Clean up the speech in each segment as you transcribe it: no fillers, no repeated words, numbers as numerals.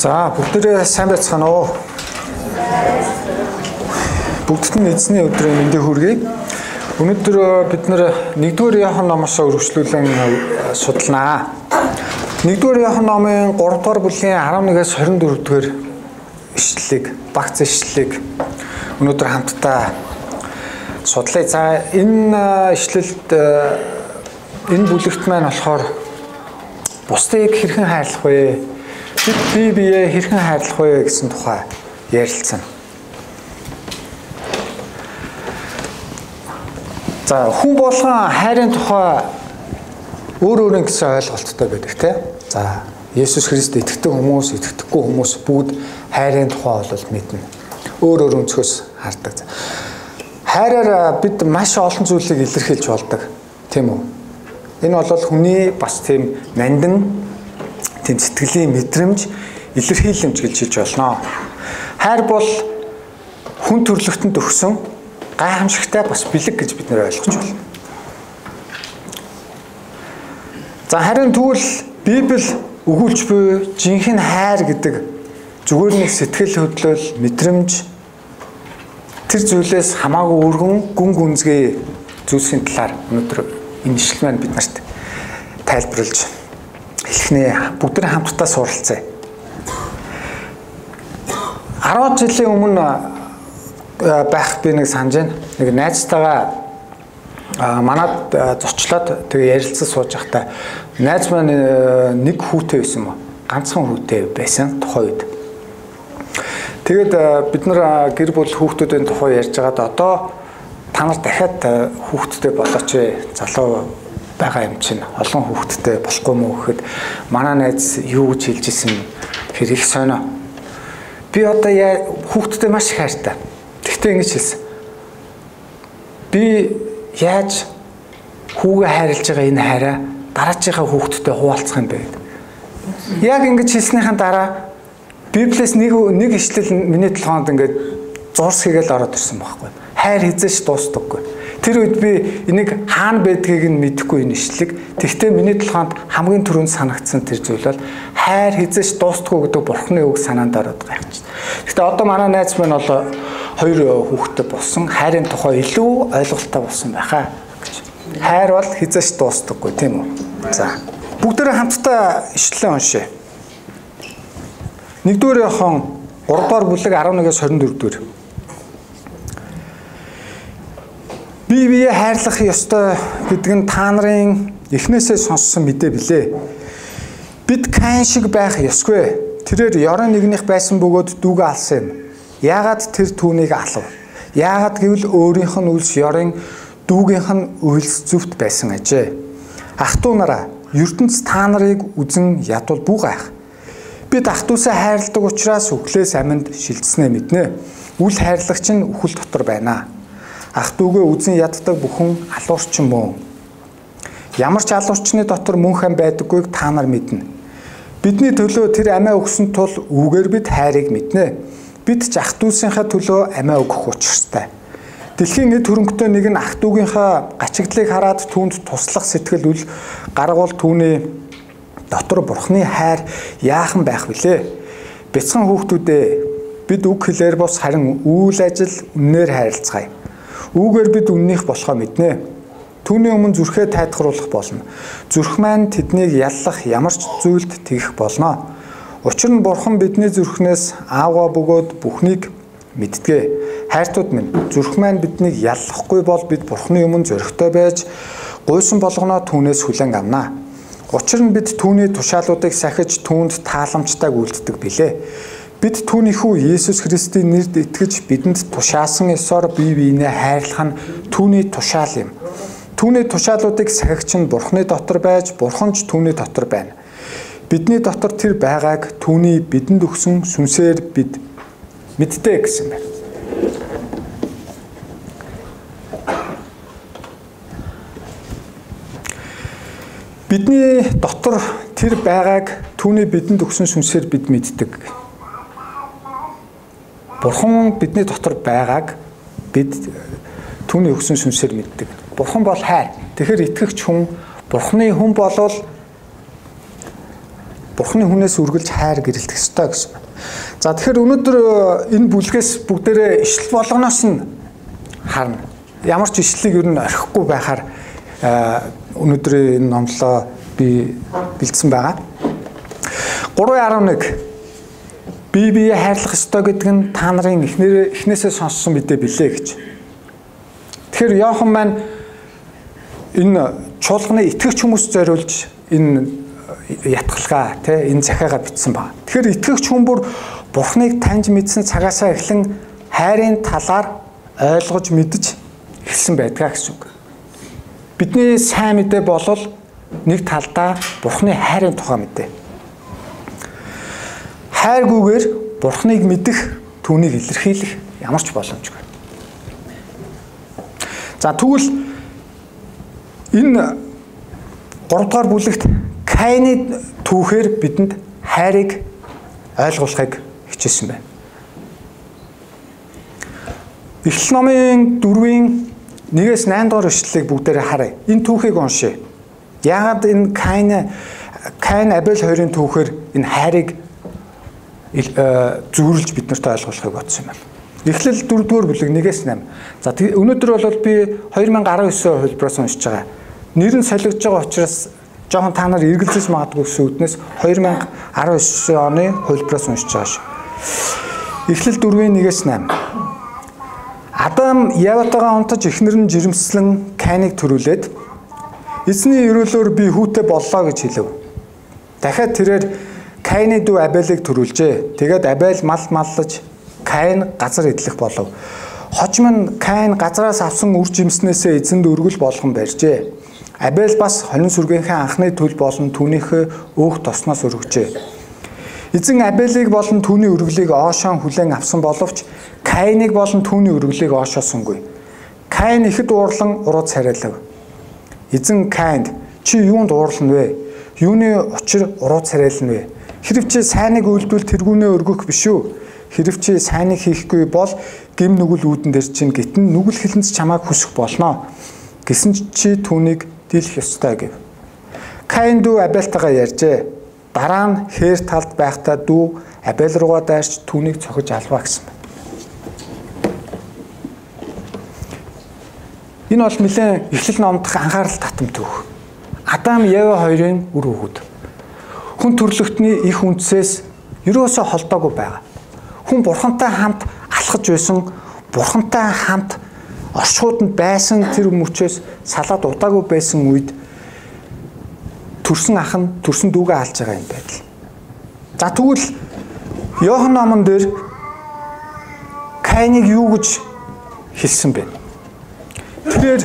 За бүгдээ сайн байцгаана уу? Бүгдд нь эзний өдрийн мэндийг хүргэе. Өнөөдөр бид нэр 1-р Иохан номоос үргэлжлүүлэн судалнаа. 1-р Иохан номын 3-р бүлгийн 11-ээс 24-р ишлэлийг, багц ишлэлийг өнөөдөр хамтдаа судлаа. За энэ ишлэлд энэ бүлэгт маань болохоор бусдыг хэрхэн хайрлах вэ? Бид бие хэрхэн хайрлах вэ гэсэн тухай ярилцсан. За хүн болгон хайрын тухай өөр гэсэн ойлголттой байдаг тийм. За Есүс Христ итгэдэг хүмүүс, итгэдэггүй хүмүүс бүгд хайрын тухай бол мэднэ. Өөр өнцгөөс хардаг. Хайраар бид маш олон зүйлийг илэрхийлж болдог. Тийм үү? Энэ бол хүний бас тийм нандин тийм сэтгэлийн мэдрэмж, илэрхийлэмж гэж хэлж болно. Хайр бол хүн төрлөختөнд өгсөн гайхамшигтай бас бэлэг гэж бид нэр ойлгож байна. За харин тэгвэл Библи өгүүлж буй жинхэнэ хайр гэдэг зүгээр нэг сэтгэл хөдлөл, мэдрэмж тэр зүйлээс хамаагүй өргөн гүн гүнзгий зүйлсийн талаар өнөөдөр энэ ишлэл маань бид нарт тайлбарлаж эхлэнэ. Бүгд хамтдаа суралцъя. 10 жилийн өмнө байх би нэг санаж байна. Нэг найзтайгаа манад зочлоод тэгээ ярилцсан сууж байхдаа найз маань нэг хүүтэй байсан мó. Ганцхан хүүтэй байсан тухайн үед. Тэгээд бид нар гэр бүл хүүхдүүдийн тухай ярьж байгаад одоо та нар дахиад хүүхдтэй болооч залуу байгаа юм чинь олон хүүхдтэй болохгүй мүү гэхэд манай найз юу гэж хэлж ирсэн хэр их сонио. Би одоо хүүхдтэй маш их хайртай. Тэгтээ ингэж хэлсэн. Би яаж хүүгээ хайрлаж байгаа энэ хайраа дараачихаа хүүхдтэй хуваалцах юм бэ гэдэг. Яг ингэж хэлснийхэн дараа Библиэс нэг ишлэл миний толгоонд ингээд зурс хийгээл ороод ирсэн байхгүй. Хайр хизээш дуустдаггүй. Тэр үед би энийг хаана байдгийг нь мэдэхгүй энэ ишлэг. Тэгтээ миний толгоонд хамгийн түрүүнд санагдсан тэр зүйл бол хайр хизээш дуустдаггүй гэдэг Бурхны үг санаанд ороод байгаа юм чинь. Тэгтээ одоо манай найз маань бол 2 хүүхэдтэй болсон. Хайрын тухай илүү ойлголттой болсон байхаа гэж. Хайр бол хизээш дуустдаггүй тийм үү? За бүгдээрээ хамтдаа ишлэлээ уншъя. 1-р Иохан 3-р бүлэг 11-ээс 24-р. Бие хайрлах ёстой гэдэг нь та нарын эхнээсээ сонссон мэдээ билээ. Бид Каин шиг байх ёсгүй. Тэрээр ёрын нэгнийх байсан бөгөөд дүүгээ алсан юм. Яагаад тэр түүнийг алав? Яагаад гэвэл өөрийнх нь үлс ёрын дүүгийнх нь үйлс зүвт байсан ажээ. Ах トゥ нараа, ертөнц та нарыг үзэн ядвал бүү гайх. Бид ах トゥ усаа хайрладаг учраас үхлээс аминд шилжснээ мэднэ. Үл хайрлагч нь үхэл дотор байна. Ах トゥ угээ үзэн яддаг бүхэн алуурчин мөн. Ямар ч алуурчны дотор мөнх ам байдаггүйг та нар мэднэ. Бидний төлөө тэр амиа өгсөн тул үүгээр бид хайрыг мэднэ. Бид ч ах トゥ усынхаа төлөө амиа өгөх учиртай. Дэлхийн эд хөрөнгөтэй нэг нь ах トゥ угийнхаа гачигдлыг хараад түүнд туслах сэтгэл үл гаргуул түүний дотор Бурхны хайр яахан байх вүлээ. Бяцхан хүүхдүүдээ бид үг хэлээр бос харин үйл ажил үнээр хайрлцгаая. Үүгээр бид үннийх болохоо мэднэ. Түүний өмнө зүрхээ тайтгаруулах болно. Зүрх маань тэднийг яллах ямар ч зүйлд тэгэх болно. Учир нь Бурхан бидний зүрхнээс аавгаа бөгөөд бүхнийг мэддэг. Хайртууд минь, зүрх маань биднийг яллахгүй бол бид Бурханы өмнө зөрөгтэй байж гуйсан болгоноо түүнээс хүлээн авнаа. Учир нь бид түүний тушаалуудыг сахиж түүнд тааламжтайг үлддэг билээ. Бид түүнийхүү Есүс Христийн нэрд итгэж бидэнд тушаасан ёсоор бие биенээ хайрлах нь түүний тушаал юм. Түүний тушаалуудыг сахигч нь Бурханы дотор байж, Бурхан ч түүний дотор байна. Бидний дотор тэр байгааг түүний бидэнд өгсөн сүнсээр бид мэддэг гэсэн байна. Бидний дотор тэр байгааг түүний бидэнд өгсөн сүнсээр бид мэддэг. Бурхан бидний дотор байгааг бид түүний өгсөн сүнсээр мэддэг. Бурхан бол хайр. Тэгэхээр итгэгч хүн Бурханы хүн болвол Бурхны хүнээс үргэлж хайр гэрэлтэх ёстой гэсэн байна. За тэгэхээр өнөөдөр энэ бүлгээс бүгдээрээ ишлэл болгоноос нь харна. Ямар ч ишлэлийг ер нь орхихгүй байхаар өнөөдрийн энэ номлоо би бэлдсэн байгаа. 3:11 бие хайрлах ёстой гэдэг нь та нарын эхнээсээ сонссон мэдээ билээ гэж. Тэгэхээр Иохан маань энэ чуулганы итгэгч хүмүүс зориулж энэ ятгалгаа энэ захиагаа бичсэн байна. Тэгэхээр итгэгч хүн бүр Бурхныг таньж мэдсэн цагаасаа эхлэн хайрын талаар ойлгож мэдж эхэлсэн байдгаа гэсэн үг. Бидний сайн мэдээ бол нэг талдаа Бурхны хайрын тухай мэдээ. Хайргүйгээр Бурхныг мэдэх, түүнийг илэрхийлэх ямар ч боломжгүй. За тэгвэл энэ 3 дугаар бүлэгт Каины түүхээр бидэнд хайрыг ойлгуулахыг хичээсэн байна. Эхлэл номын 4-ийн 1-8 дугаар ишлэлийг бүгдээрээ харъя. Энэ түүхийг уншъя. Яагаад энэ Каин Абель хоёрын түүхээр энэ хайрыг зүйрлж биднэрт ойлгуулахыг бодсон юм байна. Эхлэл 4 дугаар бүлэг 1-8. За өнөөдөр бол би 2019 хөлброос уншиж байгаа. Нэр нь солигдож байгаа учраас жоохон та нар эргэлзэж магадгүй гэсэн үднээс 2019 оны хөлброос уншиж байгаа шүү. Эхлэл 4-ийн 1-8. Адам Яватайгаа унтаж эхнэр нь жирэмслэн Кайныг төрүүлээд эзний өрөөлөөр би хүүтэй боллоо гэж хэлв. Дахиад тэрээр Кайны дүү Абелийг төрүүлжээ. Тэгээд Абель мал маллаж Кайн газар эдлэх болов. Хожим нь Кайн газараас авсан үр жимснээсээ эзэнд өргөл болгон барьжээ. Абель бас хонин сүргийнхээ анхны төлб болон түүнийхээ өөх тосноос өргөжээ. Эзэн Абелийг болон түүний өргөлийг оошон хүлээн авсан боловч Кайныг болон түүний өргөлийг оошоосонгүй. Кайн ихэд уурлан уруу царайлав. Эзэн Кайнд чи юунд уурлана вэ? Юуны учир уруу царайлна вэ? Хэрв чи сайныг үйлдвэл тэргүүнээ өргөх биш үү? Хэрв чи сайныг хийхгүй бол гим нүгэл үүдэн дээр чинь гитэн нүгэл хилэнц чамааг хүсэх болно. Гэсэн чи түүнийг дийлэх ёстой гэв. Кайн дүү Абельтайгаа ярьжээ. Дараа нь хээр талд байхдаа дүү Абель руугаа дайрч түүнийг цохиж алваа гэсэн байна. Энэ бол нэлээд эхлэл номдох анхаарал татам түүх. Адам Ева хоёрын үр хүүхэд. Хүн төрлөختний их үндсээс ерөөсөө холдоогүй байгаа. Хүн бурхантай хамт алхаж байсан, бурхантай хамт оршууданд байсан тэр мөчөөс салаад удаагүй байсан үед төрсөн ах нь төрсөн дүүгээ алж байгаа юм байдал. За тэгвэл Иохан номон дээр Кайныг юу гэж хэлсэн бэ? Тэгэхээр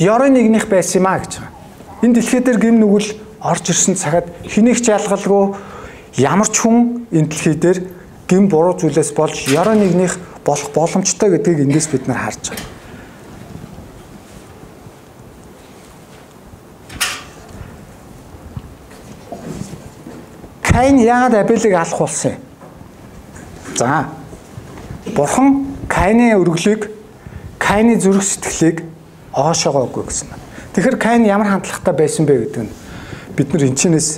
ёрын нэгнийх байсан юм а гэж байгаа. Энэ дэлхий дээр гим нүгэл орж ирсэн цагад хэнийг ч ялгалгүй ямар ч хүн энэ дэлхий дээр гим буруу зүйлээс болж ёрын нэгнийх болох боломжтой гэдгийг эндээс бид нар харж байгаа. Кайн яагаад Абелийг алах болсон юм? За. Бурхан Кайны өргөлийг, Кайны зүрх сэтгэлийг оошоогоогүй гэсэн байна. Тэгэхээр Кайн ямар хандлагатай байсан бэ гэдэг нь бид нар энэчнээс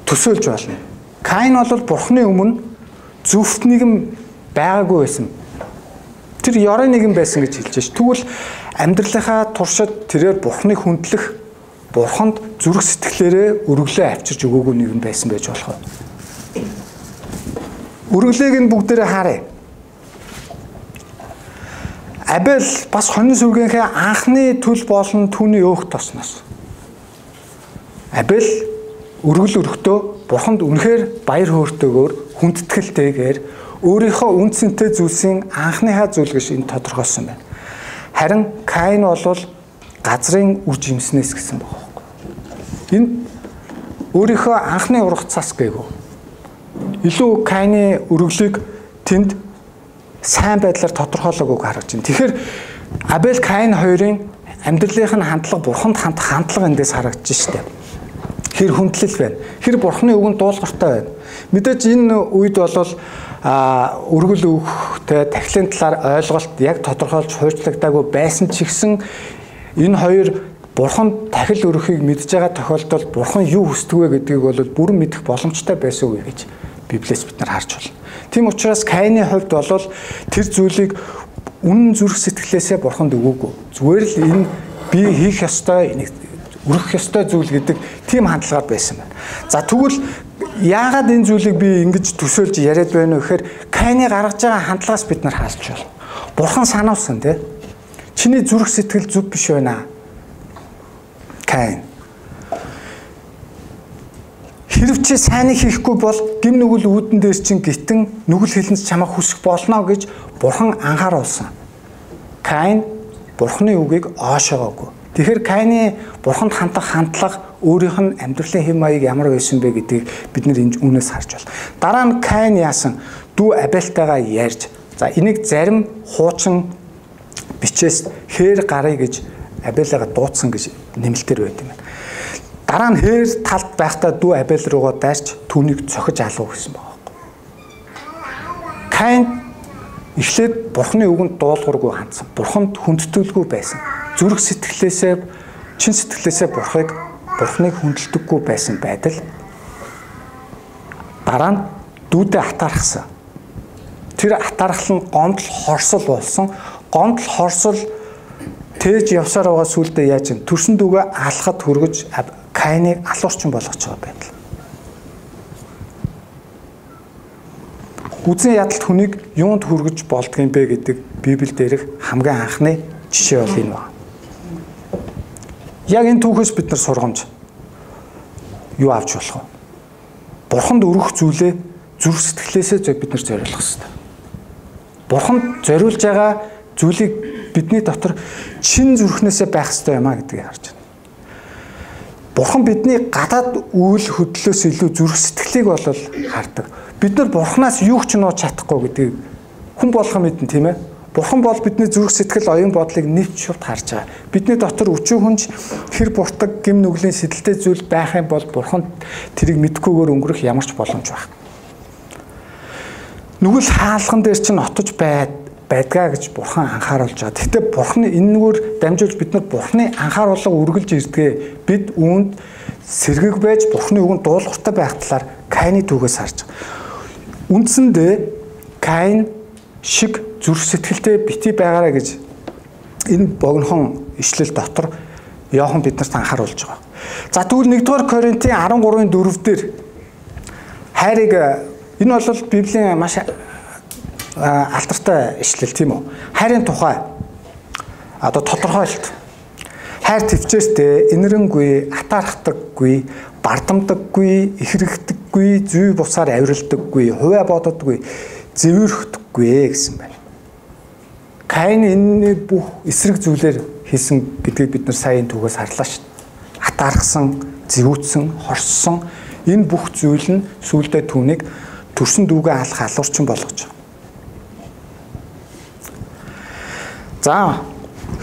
төсөөлж байна. Кайн бол Бурханы өмнө зөвхт нэгэн байгаагүй байсан. Тэр ёрын нэгэн байсан гэж хэлж ш. Тэгвэл амьдралынхаа туршид тэрээр Бурханыг хүндлэх, Бурханд зүрх сэтгэлээрээ өргөлөө авчирч өгөөгүй нэгэн байсан байж болох. Өргөлийг нь бүгдээрээ харъя. Абель бас хонин сүргийнхээ анхны төлб болон түүний өөх тосноос. Абель өргөл өргөдөө Бурханд үнэхээр баяр хөөртэйгээр хүндэтгэлтэйгээр өөрийнхөө үнцэнтэй зүйлсийн анхныхаа зүйл гэж энэ тодорхойлсон байна. Харин Кайн бол газрын үр жимснээс гэсэн байна. Энэ өөрийнхөө анхны ургацаас гээгүй. Илүү Кайны өргөлийг тэнд сайн байдлаар тодорхойлоогүй харагдаж байна. Тэгэхээр Абель Кайн хоёрын амьдралынх нь хандлага Бурханд хандлага эндээс харагдаж штэ. Хэр хүндлэл байна. Хэр Бурханы үгэнд дуулууртай байна. Мэдээж энэ үед бол өргөл өгөхтэй тахилын талаар ойлголт яг тодорхойлж хуурчлагдаагүй байсан ч гэсэн энэ хоёр Бурхан дахил өрөхийг мэдж байгаа тохиолдолд Бурхан юу хүсдэг вэ гэдгийг бол бүрэн мэдэх боломжтой байсан үе гэж Библиэс бид нар харж байна. Тийм учраас Каины хувьд бол тэр зүйлийг үнэн зүрх сэтгэлээсээ Бурханд өгөөгүй. Зүгээр л энэ би хийх ёстой, өрөх ёстой зүйл гэдэг тийм хандлагаар байсан байна. За тэгвэл яагаад энэ зүйлийг би ингэж төсөөлж яриад байна вэ гэхээр Каины гаргаж байгаа хандлагаас бид нар хаалж байна. Бурхан санаасан тий. Чиний зүрх сэтгэл зүв биш байна. Каин. Хэрв чи сайныг хийхгүй бол гим нүгэл үүдэн дээр чинь гитэн нүгэл хэлнэс чамайг хүсэх болно гэж Бурхан анхааруулсан. Каин Бурханы үгийг оошоогоогүй. Тэгэхээр Каины Бурханд хандах хандлага өөрийнх нь амьдралын хэм маяг ямар байсан бэ гэдгийг бид нэр энэ үнээс харж байна. Дараа нь Каин яасан? Дүү Абельтайгаа ярьж. За энийг зарим хуучин бичээс хээр гарыг гэж Абельгаа дуудсан гэж нэмэлтээр байд юм байна. Дараа нь хээр талд байхдаа дүү Абель руугаа дайрч түүнийг цохиж алуу гэсэн байгаа юм. Каин эхлээд Бурханы үгэнд дуулуургүй хандсан. Бурханд хүндэтгэлгүй байсан. Зүрх сэтгэлээсээ, чин сэтгэлээсээ Бурханыг хүндэлдэггүй байсан байдал. Дараа нь дүүдээ атаархсан. Тэр атаархал нь гомдол хорсол болсон. Гомдол хорсол тээж явсаар байгаа сүлдээ яаж юм? Төрсөн дүүгээ алхахад хүргэж Каиныг алуурчин болгож байгаа байдал. Үзэн ядалт хүнийг юунд хүргэж болдго юм бэ гэдэг Библиэд дээрх хамгийн анхны жишээ бол энэ байна. Яг энэ түүхээс бид нар сургамж юу авч болох вэ? Бурханд өргөх зүйлээ зүрх сэтгэлээсээ бид нар зориулах хэрэгтэй. Бурханд зориулж байгаа зүйлийг бидний дотор чин зүрхнээсээ байх хэрэгтэй юм а гэдгийг харж байна. Бурхан бидний гадаад үйл хөдлөлөөс илүү зүрх сэтгэлийг бол хардаг. Бид нар Бурханаас юу ч нууж чадахгүй гэдгийг хүн болгон мэднэ тийм ээ. Бурхан бол бидний зүрх сэтгэл оюун бодлыг нэвч шууд харж байгаа. Бидний дотор өчүүн хүнч хэр буртаг гим нүглийн сэтэлтэй зүйл байх юм бол Бурхан тэрийг мэдхгүйгээр өнгөрөх ямар ч боломж байхгүй. Нүгэл хаалхан дээр чинь отож байдгаа гэж Бурхан анхааруулж байгаа. Гэхдээ Бурханы энэгээр дамжуулж бид нар Бурханы анхааруулга үргэлж ирдгээ. Бид үүнд сэргэг байж Бурханы үгэнд дуулууртай байх талаар Каины түүхээс харж байгаа. Үндсэндээ Каин шиг зүрх сэтгэлтэй бити байгаарай гэж энэ богинохон ишлэл дотор Иохан биднэрт анхааруулж байгаа. За тэгвэл 1-р Коринтын 13-ын 4-дэр хайрыг энэ бол Библийн маш алдартай ишлэл тийм үү? Хайрын тухай одоо тодорхойлт. Хайр төвчээртэй, инэрэнгүй, атаархдаггүй, бардамдаггүй, ихрэгдэггүй, зүй бусаар авиралдаггүй, хувиа бододгүй, зэвэрхдэггүй гэсэн байна. Каин энэ бүх эсрэг зүйлээр хийсэн гэдгийг бид нар сая энэ түүхээс харлаа шүү дээ. Атаархсан, зэвүүцсэн, хорссон энэ бүх зүйл нь сүүлдээ түүнийг төрсөн дүүгээ алах алуурчин болгож байгаа. За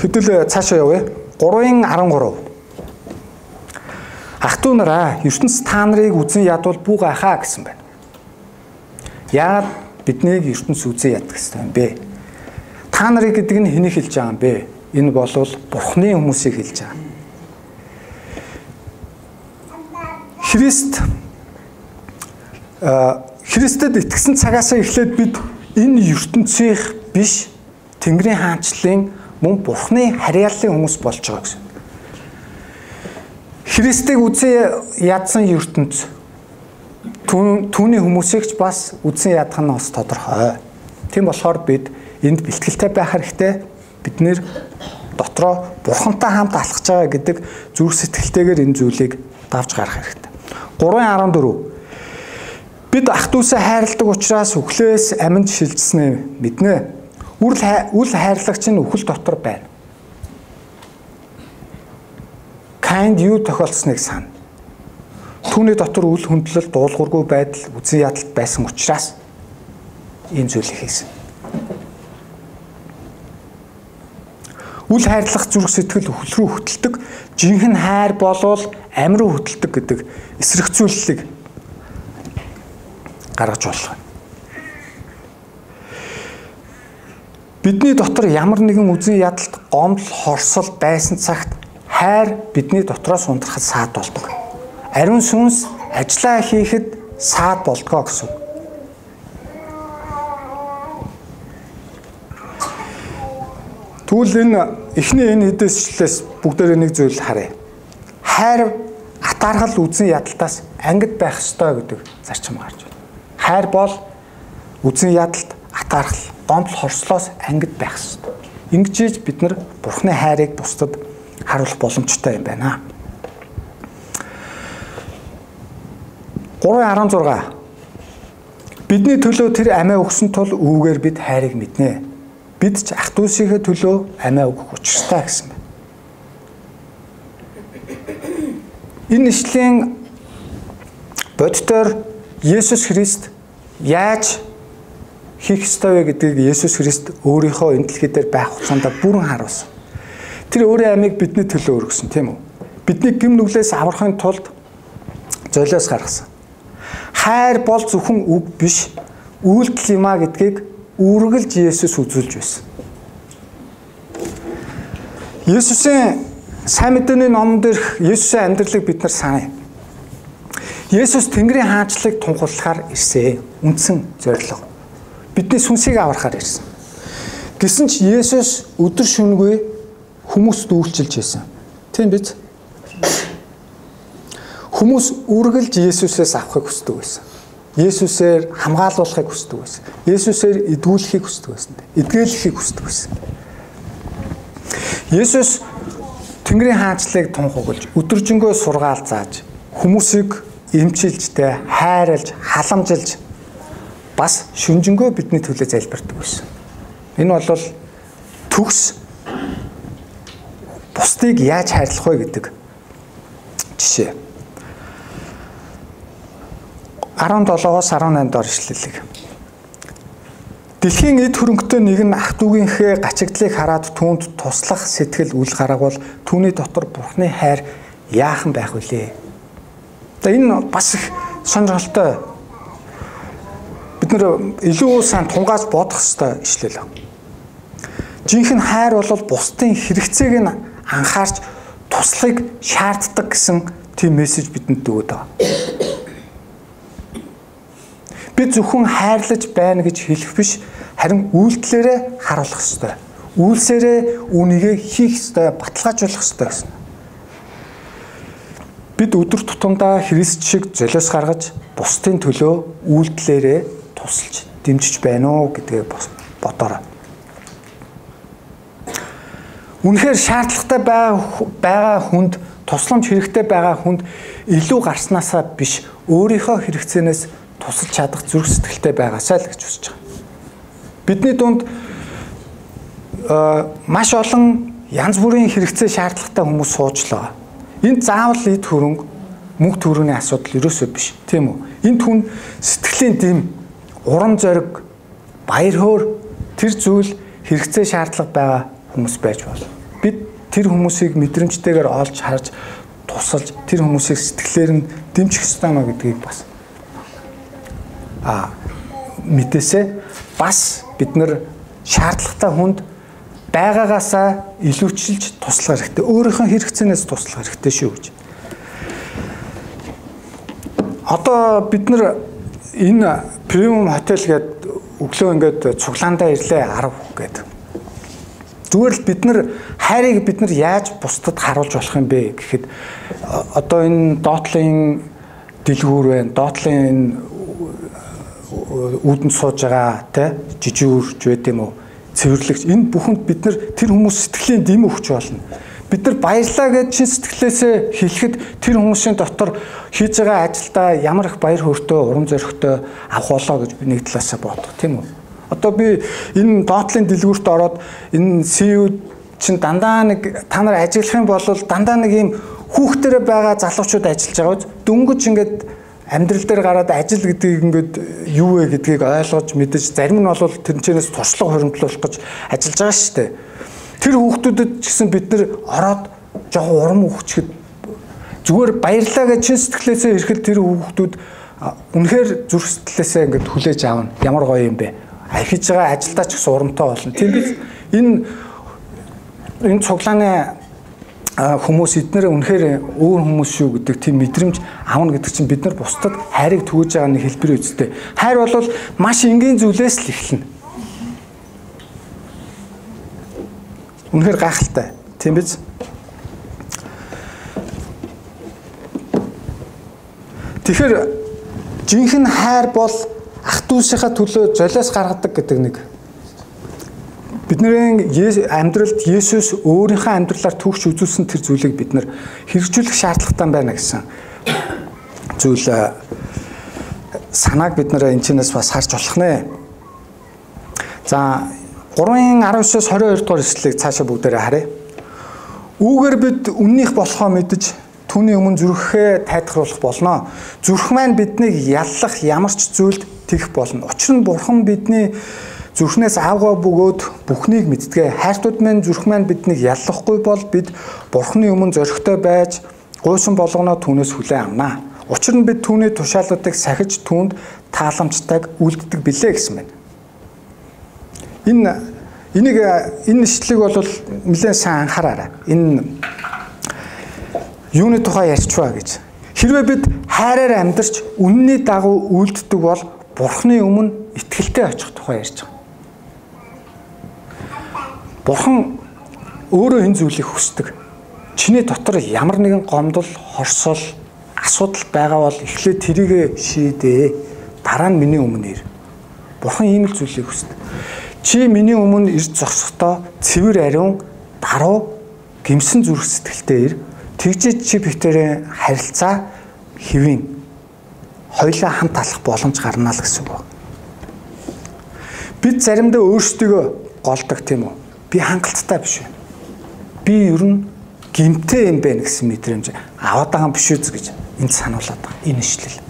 хэдүүл цаашаа явъя. 3:13. Ах トゥ нараа ертөнц та нарыг үзэн ядвал бүү гайхаа гэсэн байна. Яагаад биднийг ертөнц үзэн яддаг гэсэн юм бэ? Та нарыг гэдэг нь хэнийг хэлж байгаа юм бэ? Энэ бол Бурханы хүмүүсийг хэлж байгаа. Христэд итгэсэн цагаас эхлээд бид энэ ертөнцийнх биш Тэнгэрийн хаанчлалын мөн Бурханы харьяаллын хүмүүс болж байгаа гэсэн. Христийг үзэн ядсан ертөнц түүний хүмүүсийг ч бас үзэн ядах нь бас тодорхой. Тийм болохоор бид энд бэлтгэлтэй байх хэрэгтэй. Бид нэр дотроо Бурхантай хамт алхаж байгаа гэдэг зүрх сэтгэлтэйгээр энэ зүйлийг давж гарах хэрэгтэй. 3:14. Бид ах トゥ усаа хайрладаг учраас үхлээс аминд шилжснээ мэднэ. Үл хайрлагч нь үхэл дотор байна. Каинд юу тохиолдсныг сана. Түүний дотор үл хөндлөлт дуулуургүй байдал үзэн ядалт байсан учраас энэ зүйлийг хийсэн. Үл хайрлах зүрх сэтгэл үхэл рүү хөтэлдэг, жинхэнэ хайр болвол амь руу хөтэлдэг гэдэг эсрэг зүйлсийг гаргаж болох. Бидний дотор ямар нэгэн үзэн ядалт, гомдол, хорсол байсан цагт хайр бидний дотроос унтрахад саад болдог. Ариун сүнс ажиллаа хийхэд саад болдгоо гэсэн. Тэгвэл эхний энэ хэдээсчлээс бүгдээрээ нэг зүйл харъя. Хайр атаархал үзэн ядалтаас ангид байх ёстой гэдэг зарчим гарч байна. Хайр бол үзэн ядалт, атаархал, гомдол хорслоос ангид байх ёстой. Ингэж бид нар Бурхны хайрыг бусдад харуулах боломжтой юм байна. 3:16 Бидний төлөө тэр амиа өгсөн тул үүгээр бид хайрыг мэднэ. Бид ч ах дүүсийнхээ төлөө амиа өгөх учиртай гэсэн байна. Энэ ишлэлийн боддоор Есүс Христ яаж хийх ёстой вэ гэдгийг Есүс Христ өөрийнхөө энэ дэлхий дээр байх хугацаанд бүрэн харуулсан. Тэр өөрийн амийг бидний төлөө өргөсөн, тийм үү? Бидний гэм нүглээс аврахын тулд золиос гаргасан. Хайр бол зөвхөн үг биш, үйлдэл юм а гэдгийг үргэлж Есүс үзүүлж байсан. Есүсийн сайн мэдээний номон дээрх Есүсийн амьдралыг бид нар саная. Есүс Тэнгэрийн хаанчлалыг тунхаглахаар ирсэн. Үндсэн зорилго. Бидний сүнсийг аврахаар ирсэн. Гэсэн ч Есүс өдөр шөнөгүй хүмүүст үйлчилж байсан. Тийм биз? Хүмүүс үргэлж Есүсээс авахыг хүсдэг байсан. Есүсээр хамгаалуулахыг хүсдэг байсан. Есүсээр эдгүүлэхийг хүсдэг байсан. Эдгээлэхийг хүсдэг байсан. Есүс Тэнгэрийн хаанчлалыг тунхаглаж, өдөржингөө сургаал зааж, хүмүүсийг эмчилжтэй, хайрлж, халамжилж, бас шүнжэнгөө бидний төлөө залбирдаг байсан. Энэ бол төгс бусдыг яаж хайрлах вэ гэдэг жишээ. 17-оос 18 доор ишлэлийг. Дэлхийн эд хөрөнгөтэй нэг нь ах дүүгийнхээ гачигдлыг хараад түүнд туслах сэтгэл үл гаргавал түүний дотор Бурхны хайр яахан байх вүлээ. Энэ бас их сонирхолтой. Бид нэр илүү сайн тунгааж бодох ёстой ишлэл. Жинхэнэ хайр бол бусдын хэрэгцээг нь анхаарч туслахыг шаарддаг гэсэн тийм мессеж бидэнд өгöd байгаа. Бид зөвхөн хайрлаж байна гэж хэлэх биш, харин үйлдэлээрээ харуулах ёстой. Үйлсээрээ үүнийгээ хийх ёстой, баталгаажуулах ёстой гэсэн. Бид өдөр тутамдаа Христ шиг золиос гаргаж, бусдын төлөө үйлдэлээрээ тусалж, дэмжиж байна уу гэдгээ бодоорой. Үнэхээр шаардлагатай байгаа хүнд, тусламж хэрэгтэй байгаа хүнд илүү гарснаасаа биш, өөрийнхөө хэрэгцээнээс тусалж чадах зүрх сэтгэлтэй байгаасай л гэж хүсэж байгаа. Бидний дунд маш олон янз бүрийн хэрэгцээ шаардлагатай хүмүүс суучлаа. Энэ заавал эд хөрөнгө, мөнгө төгрөгийн асуудал ерөөсөө биш, тийм үү? Энд хүн сэтгэлийн дэм, урам зориг, баяр хөөр тэр зүйл хэрэгцээ шаардлага байгаа хүмүүс байж болно. Бид тэр хүмүүсийг мэдрэмжтэйгээр олж харж, тусалж, тэр хүмүүсийг сэтгэлээр нь дэмжих ёстой маа гэдгийг бас мэдээсээ бас бид нар шаардлагатай хүнд байгаагаасаа илүүчилж туслах хэрэгтэй. Өөрийнхөө хэрэгцээнээс туслах хэрэгтэй шүү гэж. Одоо бид нар энэ премиум хотел гээд өглөө ингээд цуглаандаа ирлээ 10 гээд. Зүгээр л бид нар хайрыг бид нар яаж бусдад харуулж болох юм бэ гэхэд одоо энэ доотлын дэлгүүр байна, доотлын үүдэнд сууж байгаа те жижигүрж байт юм уу, цэвэрлэгч, энэ бүхэнд бид нар тэр хүмүүс сэтгэлийн дэм өгч болно. Бид нар баярлаа гэж чин сэтгэлээсээ хэлэхэд тэр хүмүүсийн дотор хийж байгаа ажилдаа ямар их баяр хөөртэй, урам зоригтой авах болоо гэж би нэг талаасаа бодох, тийм үү? Одоо би энэ доотлын дэлгүүрт ороод энэ CEO чинь дандаа нэг та нар ажиллах юм бол дандаа нэг юм хүүхдэрэ байгаа залуучууд ажиллаж байгаа үз. Дөнгөж ингээд амьдрал дээр гараад ажил гэдгийг ингээд юу вэ гэдгийг ойлгож мэдэж, зарим нь бол тэрнчээс туршлага хоригдлуулах гэж ажиллаж байгаа шүү дээ. Тэр хүүхдүүдэд ч гэсэн бид нар ороод жоохон урам өгчихэд зүгээр баярлаа гэж чин сэтгэлээсээ ирэхэд тэр хүүхдүүд үнэхээр зүрх сэтгэлээсээ ингээд хүлээж аавна. Ямар гоё юм бэ? Хийж байгаа ажилдаа ч гэсэн урамтай болно. Тийм биз? Энэ цуглааны хүмүүс эднэр үнэхээр өөр хүмүүс шүү гэдэг тийм мэдрэмж авна гэдэг чинь бид нар бусдад хайрыг түгэж байгаа нэг хэлбэр үстэй. Хайр бол маш энгийн зүйлээс л эхэлнэ. Үнэхээр гайхалтай. Тийм биз? Тэгэхээр жинхэнэ хайр бол ах дүүсийнхаа төлөө золиос гаргадаг гэдэг нэг. Бидний амьдралд Есүс өөрийнхөө амьдралаар түүхч үзүүлсэн тэр зүйлийг бид нар хэрэгжүүлэх шаардлагатай байна гэсэн зүйл санааг бид нар энэ чинээс бас харж болох нэ. За 3:19-с 22 дугаар эшлэлийг цаашаа бүгдээрээ харъя. Үүгээр бид үннийх болохоо мэдэж түүний өмнө зүрхээ тайлхруулах болно. Зүрх маань биднийг яллах ямар ч зүйлд тэгэх болно. Учир нь Бурхан бидний зүрхнээс аавгаа бөгөөд бүхнийг мэддэг. Хайртууд минь зүрх маань биднийг яллахгүй бол бид Бурханы өмнө зоригтой байж гуйсан болгоноо түүнээс хүлээн авнаа. Учир нь бид түүний тушаалуудыг сахиж түүнд тааламжтайг үлддэг билээ гэсэн байна. Энэ ишлэлийг бол нэлээд сайн анхаараарай. Энэ юуны тухай ярьчваа гэж. Хэрвээ бид хайраар амьдарч үнний дагуу үйлддэг бол Бурханы өмнө итгэлтэй очих тухай ярьж байгаа. Бурхан өөрөө энэ зүйлийг хүсдэг. Чиний дотор ямар нэгэн гомдол, хорсол, асуудал байгаа бол эхлээд тэрийг шийдээ. Дараа нь миний өмнө ир. Бурхан ийм л зүйлийг хүсдэг. Чи миний өмнө ирж зогсохдоо цэвэр ариун, даруй, гимсэн зүрх сэтгэлтэй ир. Тэгжиж чи битэрээ харилцаа хэвэн хоёулаа хамт алах боломж гарна л гэсэн үг. Бид заримдаа өөрсдөө голдог тийм үү? Би хангалттай биш байна. Би ер нь гимтэй юм байна гэсэн мэдрэмж аваад байгаа юм биш үү гэж энд сануулад байгаа. Энэ ишлэл.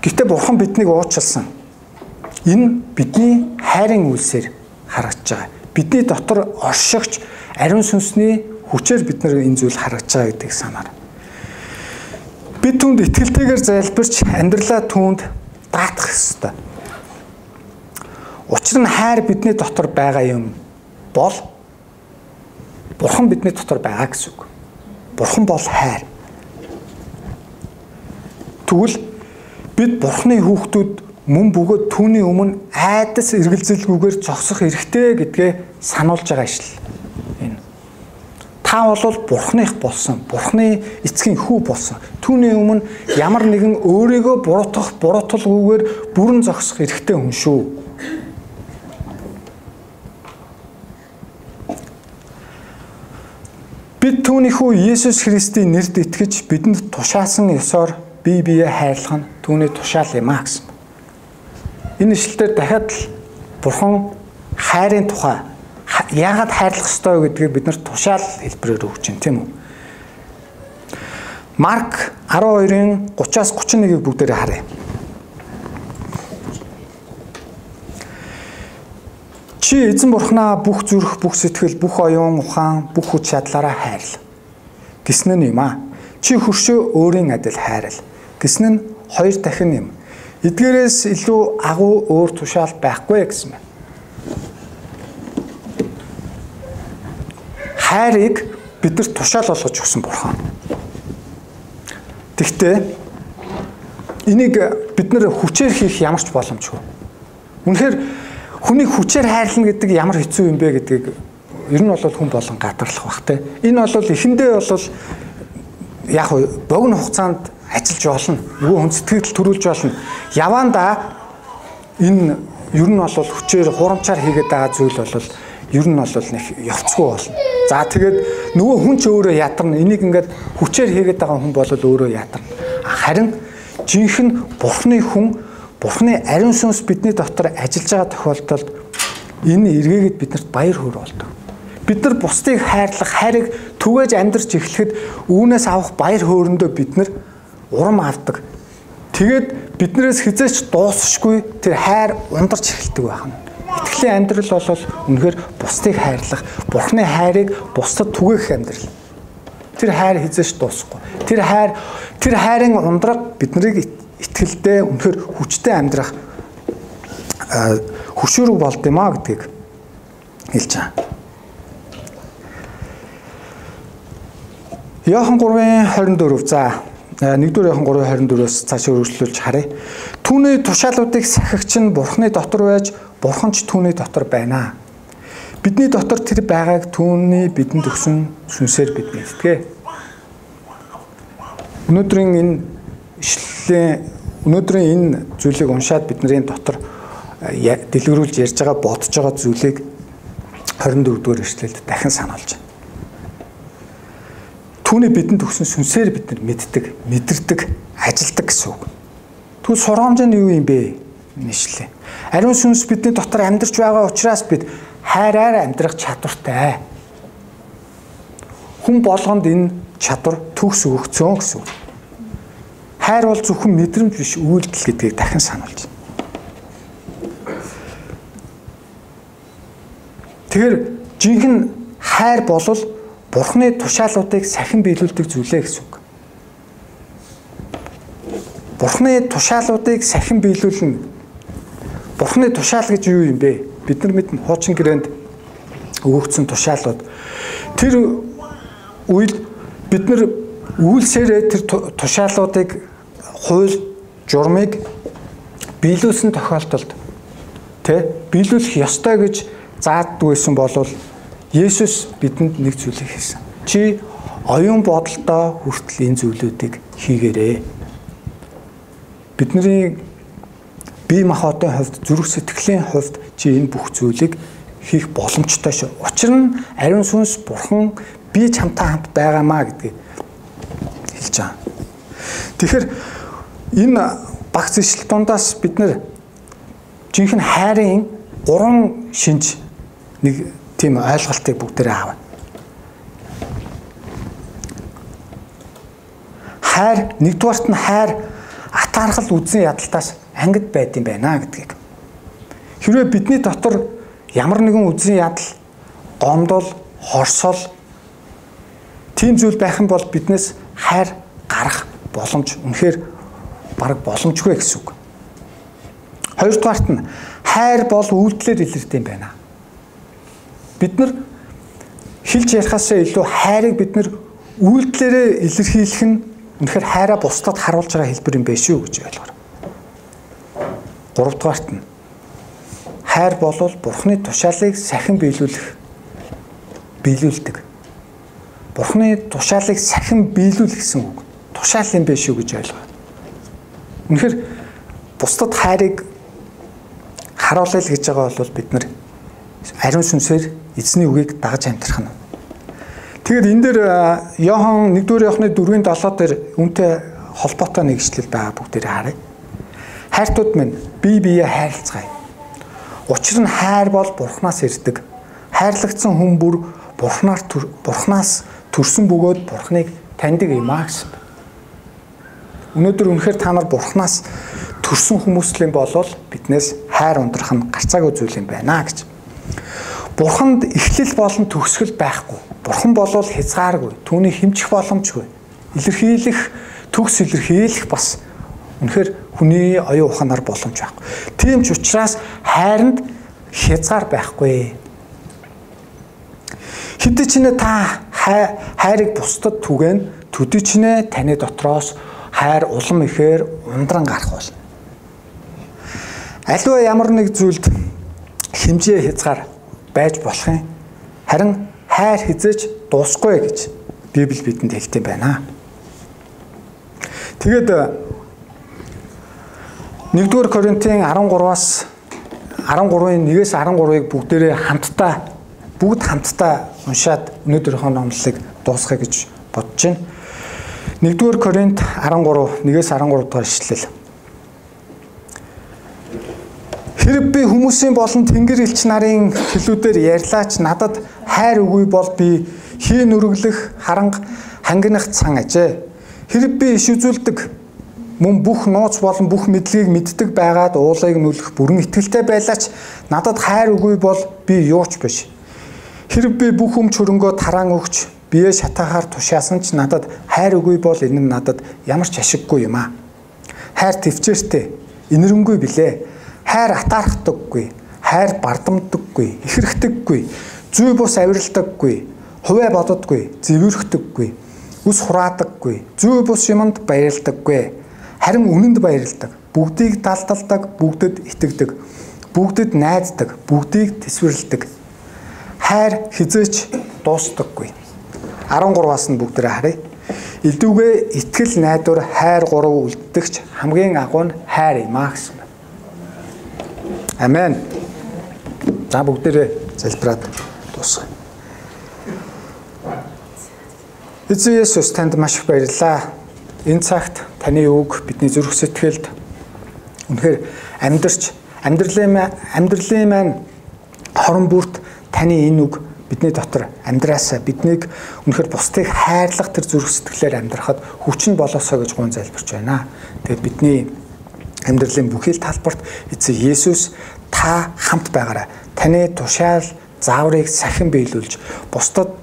Гэхдээ Бурхан биднийг уучлсан. Энэ бидний хайрын үйлсээр харагдаж байгаа. Бидний дотор оршигч ариун сүнсний хүчээр бид нар энэ зүйл харагдаж байгаа гэдгийг санаарай. Бид түүнд итгэлтэйгээр залбирч амьдралаа түүнд даатгах ёстой. Учир нь хайр бидний дотор байгаа юм бол Бурхан бидний дотор байгаа гэсэн үг. Бурхан бол хайр. Тэгвэл бид Бурханы хүүхдүүд мөн бөгөөд түүний өмнө айдас эргэлзэлгүйгээр зогсох эрхтэй гэдгээ сануулж байгаа ишлэл. Энэ. Та бол Бурханых болсон, Бурханы эцгийн хүү болсон. Түүний өмнө ямар нэгэн өөрийгөө буруутгалгүйгээр бүрэн зогсох эрхтэй хүн шүү. Бид түүний хүү Есүс Христийн нэрд итгэж бидэнд тушаасан ёсоор бие биеэ хайрлах нь түүний тушаал юм а гэсэн. Энэ ишлэлээр дахиад л Бурхан хайрын тухай яагаад хайрлах ёстой гэдгийг бид нарт тушаал хэлбэрээр өгч байна, тийм үү? Марк 12-ын 30-аас 31-ийг бүгдээрээ харъя. Чи эзэн Бурханаа бүх зүрх, бүх сэтгэл, бүх оюун ухаан, бүх хүч чадлаараа хайрл. Гэсэн нь юм а. Чи хөршөө өөрийн адил хайрл. Гэсэн нь хоёр дахин юм. Эдгээрээс илүү агуу өөр тушаал байхгүй гэсэн байна. Хайрыг бидэрт тушаал болгож өгсөн Бурхан. Тэгтээ энийг бид нэр хүчээр хийх ямар ч боломжгүй. Үнэхээр хүнийг хүчээр хайрлна гэдэг ямар хэцүү юм бэ гэдгийг ер нь бол хүн болон гадарлах бах те. Энэ бол эхэндээ бол яг богино хугацаанд ажиллаж болно. Нөгөө хүн сэтгэл төрүүлж болно. Яваандаа энэ ер нь бол хүчээр хурамчаар хийгээд байгаа зүйл бол ер нь бол нэг явцгүй болно. За тэгээд нөгөө хүн ч өөрөө ядарна. Энийг ингээд хүчээр хийгээд байгаа хүн бол өөрөө ядарна. Харин жинхэнэ Бурханы хүн, Бурханы ариун сүнс бидний дотор ажиллаж байгаа тохиолдолд энэ эргээгээд биднэрт баяр хөөр болдог. Бид нар бусдыг хайрлах, хайрыг түгээж амьдарч эхлэхэд үүнээс авах баяр хөөрөндөө бид нар урам авдаг. Тэгээд биднээс хизээч дуусахгүй тэр хайр ундарч эхэлдэг байна. Итгэлийн амьдрал бол үнэхээр бусдыг хайрлах, Бурханы хайрыг бусдад түгээх амьдрал. Тэр хайр хизээч дуусахгүй. Тэр хайрын ундраг биднийг итгэлтэй үнэхээр хүчтэй амьдрах хөшөөрөг болд юм а гэдгийг хэлж байгаа. Иохан 3:24. За 1-р Иохан 3:24-өөс цааш өргөжлүүлж харъя. Түүний тушаалуудыг сахигч нь Бурхны дотор байж, Бурхан ч түүний дотор байна. Бидний дотор тэр байгааг түүний бидэнд өгсөн сүнсээр бид мэддэг. Өнөөдрийн энэ зүйлийг уншаад бидний дотор дэлгэрүүлж ярьж байгаа бодож байгаа зүйлийг 24-р эшлэлд дахин сануулж байна. Түүний бидэнд өгсөн сүнсээр бид нар мэддэг, мэдэрдэг, ажилдаг гэсэн үг. Тэгвэл сургамж нь юу юм бэ? Нэшлээ. Ариун сүнс бидний дотор амьдарч байгаа учраас бид хайраар амьдрах чадвартай. Хүн болгонд энэ чадвар төгс өгөгцөн гэсэн үг. Хайр бол зөвхөн мэдрэмж биш, үйлдэл гэдгийг дахин сануулж байна. Тэгэхээр жинхэнэ хайр болвол Бурхны тушаалуудыг сахин биелүүлдэг зүйлээ гэсэн үг. Бурхны тушаалуудыг сахин биелүүлнэ. Бурхны тушаал гэж юу юм бэ? Бид нар мэднэ хуучин гэрээнд өгөгдсөн тушаалууд. Тэр үед бид нар үйлсээрээ тэр тушаалуудыг хууль журмыг биелүүлсэн тохиолдолд биелүүлэх ёстой гэж зааддаг байсан бол Есүс бидэнд нэг зүйлийг хийсэн. Чи оюун бодолтой хүртэл энэ зүйлүүдийг хийгээрэй. Бидний бие махбодын хувьд, зүрх сэтгэлийн хувьд чи энэ бүх зүйлийг хийх боломжтой шүү. Учир нь ариун сүнс Бурхан би чамтай хамт байгаамаа гэдгийг хэлж байгаа. Тэгэхээр энэ багц ишлэл дундаас бид нэр жинхэнэ хайрын 3 шинж нэг тийм ойлголтыг бүгдээрээ авна. Хайр нэгдүгээрт нь хайр атаархал үзэн ядалтаас ангид байд юм байна гэдгийг. Хэрвээ бидний дотор ямар нэгэн үзэн ядал, гомдол, хорсол тийм зүйл байх юм бол биднээс хайр гарах боломж үнэхээр бараг боломжгүй гэсэн үг. Хоёрдугаарт нь хайр бол үйлдэлээр илэрдэг юм байна. Бид нар хэлж ярихаасаа илүү хайрыг бид нар үйлдэлээрээ илэрхийлэх нь үнэхээр хайраа бусдад харуулж байгаа хэлбэр юм байна шүү гэж ойлгоорой. Гуравдугаарт нь хайр болвол Бурхны тушаалыг сахин биелүүлдэг. Бурхны тушаалыг сахин биелүүлэх гэсэн үг. Тушаал юм байна шүү гэж ойлгоорой. Үнэхээр бусдад хайрыг харуулъя л гэж байгаа бол бид нар ариун сүнсээр эзний үгийг дагаж амьдрах нь. Тэгээд энэ дээр Иохан 1-р Иохны 4:7 дээр үүнтэй холбоотой нэг ишлэл байгаа бүгдээрээ харъя. Хайртууд минь бие биеэ хайрлцгаая. Учир нь хайр бол Бурханаас ирдэг. Хайрлагдсан хүн бүр Бурханаас төрсөн бөгөөд Бурханыг таньдаг юм аа гэсэн. Өнөөдөр үнэхээр та нар Бурханаас төрсөн хүмүүслийн болол биднээс хайр ундрах нь гарцаагүй зүйл юм байна гэж. Бурханд эхлэл болон төгсгөл байхгүй. Бурхан болвол хязгааргүй, түүний хэмжих боломжгүй. Төгс илэрхийлэх бас үнэхээр хүний оюун ухаанаар боломж байхгүй. Тийм ч учраас хайранд хязгаар байхгүй. Хэдий ч нэ та хайрыг бусдад түгэн төдий ч нэ таны дотроос хайр улам ихээр ундран гарах болно. Аливаа ямар нэг зүйлд хэмжээ хязгаар байж болох юм. Харин хайр хизээж дуусахгүй гэж Библи бидэнд хэлдэг юм байна. Тэгээд 1-р Коринтын 13-аас 13-ын 1-ээс 13-ыг бүгдээрээ бүгд хамтдаа уншаад өнөөдрийнхөө номлолыг дуусгая гэж бодож байна. 1-р Коринт 13, 1-ээс 13 дахь ишлэл. Хэрэг би хүмүүсийн болон тэнгэр элч нарын хэлүүдээр ярьлаач надад хайр үгүй бол би хийн өргөлөх хангинах цан ажээ. Хэрэг би иш үзүүлдэг мөн бүх нууц болон бүх мэдлэгийг мэддэг байгаад уулыг нүлэх бүрэн итгэлтэй байлаач надад хайр үгүй бол би юуч биш. Хэрэг би бүх хөрөнгөө тараан өгч бие шатаахаар тушаасан ч надад хайр үгүй бол энэ нь надад ямар ч ашиггүй юм аа. Хайр төвчээртэй, инэрэнгүй билээ. Хайр атаархдаггүй, хайр бардамдаггүй, ихэрхдэггүй, зүй бус авиралдаггүй, хувиа бододгүй, зэвэрхдэггүй, Үс хураадаггүй. Зүй бус юмд баярлдаггүй. Харин үнэнд баярлдаг. Бүгдийг далдалдаг, бүгдэд итгэдэг. Бүгдэд найддаг, бүгдийг тэсвэрлэдэг. Хайр хизээч дуустдаггүй. 13-аас нь бүгдээрээ харъя. Илдүүгээ итгэл найдвар хайр гурав үлддэгч хамгийн агуу нь хайр юм аа гэсэн. Амен. За бүгдээрээ залбираад дуусгая. Эзэн Есүс танд маш их баярлалаа. Энэ цагт таны үг бидний зүрх сэтгэлд үнэхээр амьдралын маань хорон бүрт таны энэ үг бидний дотор амьдраасаа биднийг үнэхээр бусдыг хайрлах тэр зүрх сэтгэлээр амьдрахад хүчин болоосоо гэж гун залбирч байна. Тэгээд бидний амьдралын бүхий л талбарт эзэн Есүс та хамт байгаарай. Таны тушаал зааврыг сахин биелүүлж бусдад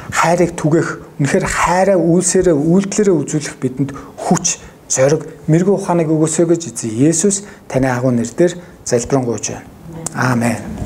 хайрыг түгэх үнэхээр хайраа үйлсээрээ үйлдэлээрээ үзүүлэх бидэнд хүч зориг мэрэгүү ухааныг өгөөсэй гэж эзэн Есүс таны агуу нэрээр залбирanгуйж байна. Аамен.